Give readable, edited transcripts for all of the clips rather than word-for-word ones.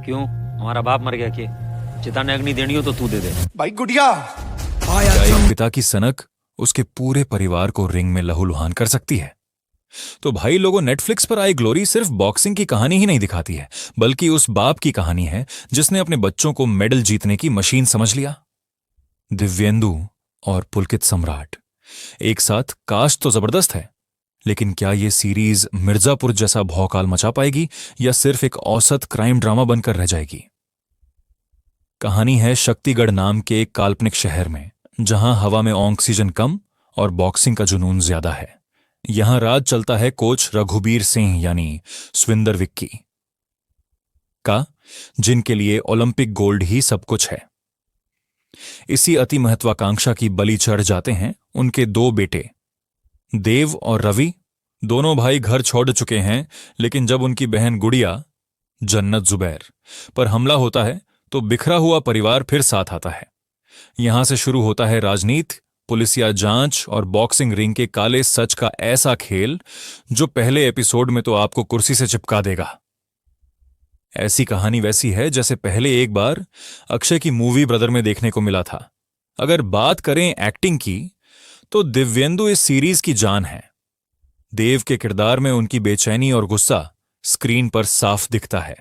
क्यों, हमारा बाप मर गया? कि चिता ने अग्नि देनी हो तो तू दे दे। भाई गुड़िया क्या एक पिता की सनक उसके पूरे परिवार को रिंग में लहूलुहान कर सकती है? तो भाई लोगों, नेटफ्लिक्स पर आई ग्लोरी सिर्फ बॉक्सिंग की कहानी ही नहीं दिखाती है, बल्कि उस बाप की कहानी है जिसने अपने बच्चों को मेडल जीतने की मशीन समझ लिया। दिव्येंदु और पुलकित सम्राट एक साथ कास्ट तो जबरदस्त है, लेकिन क्या यह सीरीज मिर्जापुर जैसा भौकाल मचा पाएगी या सिर्फ एक औसत क्राइम ड्रामा बनकर रह जाएगी? कहानी है शक्तिगढ़ नाम के एक काल्पनिक शहर में, जहां हवा में ऑक्सीजन कम और बॉक्सिंग का जुनून ज्यादा है। यहां राज चलता है कोच रघुबीर सिंह यानी स्विंदर विक्की का, जिनके लिए ओलंपिक गोल्ड ही सब कुछ है। इसी अति महत्वाकांक्षा की बलि चढ़ जाते हैं उनके दो बेटे देव और रवि। दोनों भाई घर छोड़ चुके हैं, लेकिन जब उनकी बहन गुड़िया जन्नत जुबैर पर हमला होता है तो बिखरा हुआ परिवार फिर साथ आता है। यहां से शुरू होता है राजनीति, पुलिसिया जांच और बॉक्सिंग रिंग के काले सच का ऐसा खेल जो पहले एपिसोड में तो आपको कुर्सी से चिपका देगा। ऐसी कहानी वैसी है जैसे पहले एक बार अक्षय की मूवी ब्रदर में देखने को मिला था। अगर बात करें एक्टिंग की, तो दिव्येंदु इस सीरीज की जान है। देव के किरदार में उनकी बेचैनी और गुस्सा स्क्रीन पर साफ दिखता है।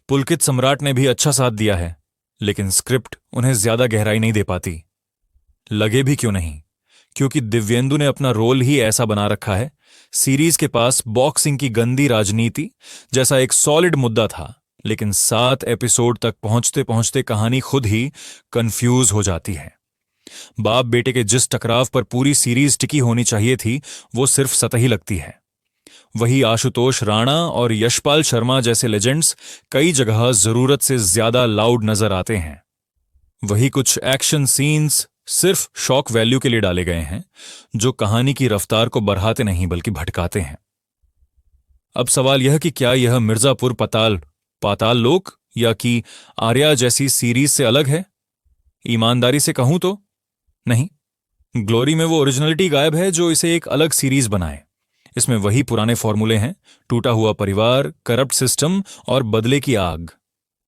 पुलकित सम्राट ने भी अच्छा साथ दिया है, लेकिन स्क्रिप्ट उन्हें ज्यादा गहराई नहीं दे पाती। लगे भी क्यों नहीं, क्योंकि दिव्येंदु ने अपना रोल ही ऐसा बना रखा है। सीरीज के पास बॉक्सिंग की गंदी राजनीति जैसा एक सॉलिड मुद्दा था, लेकिन 7 एपिसोड तक पहुंचते पहुंचते कहानी खुद ही कंफ्यूज हो जाती है। बाप बेटे के जिस टकराव पर पूरी सीरीज टिकी होनी चाहिए थी, वो सिर्फ सतही लगती है। वही आशुतोष राणा और यशपाल शर्मा जैसे लेजेंड्स कई जगह जरूरत से ज्यादा लाउड नजर आते हैं। वही कुछ एक्शन सीन्स सिर्फ शॉक वैल्यू के लिए डाले गए हैं, जो कहानी की रफ्तार को बढ़ाते नहीं बल्कि भटकाते हैं। अब सवाल यह कि क्या यह मिर्जापुर पाताल लोक या कि आर्या जैसी सीरीज से अलग है? ईमानदारी से कहूं तो नहीं। ग्लोरी में वो ओरिजिनलिटी गायब है जो इसे एक अलग सीरीज बनाए। इसमें वही पुराने फॉर्मूले हैं, टूटा हुआ परिवार, करप्ट सिस्टम और बदले की आग।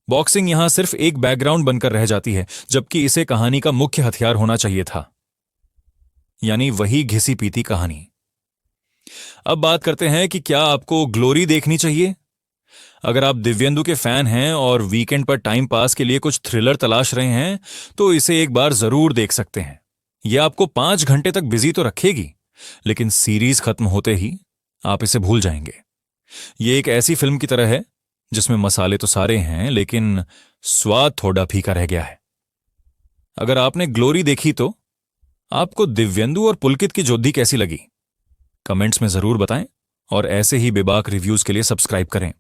बॉक्सिंग यहां सिर्फ एक बैकग्राउंड बनकर रह जाती है, जबकि इसे कहानी का मुख्य हथियार होना चाहिए था, यानी वही घिसी पीती कहानी। अब बात करते हैं कि क्या आपको ग्लोरी देखनी चाहिए। अगर आप दिव्येंदु के फैन हैं और वीकेंड पर टाइम पास के लिए कुछ थ्रिलर तलाश रहे हैं, तो इसे एक बार जरूर देख सकते हैं। यह आपको 5 घंटे तक बिजी तो रखेगी, लेकिन सीरीज खत्म होते ही आप इसे भूल जाएंगे। यह एक ऐसी फिल्म की तरह है जिसमें मसाले तो सारे हैं, लेकिन स्वाद थोड़ा फीका रह गया है। अगर आपने ग्लोरी देखी तो आपको दिव्येंदु और पुलकित की जोड़ी कैसी लगी? कमेंट्स में जरूर बताएं और ऐसे ही बेबाक रिव्यूज के लिए सब्सक्राइब करें।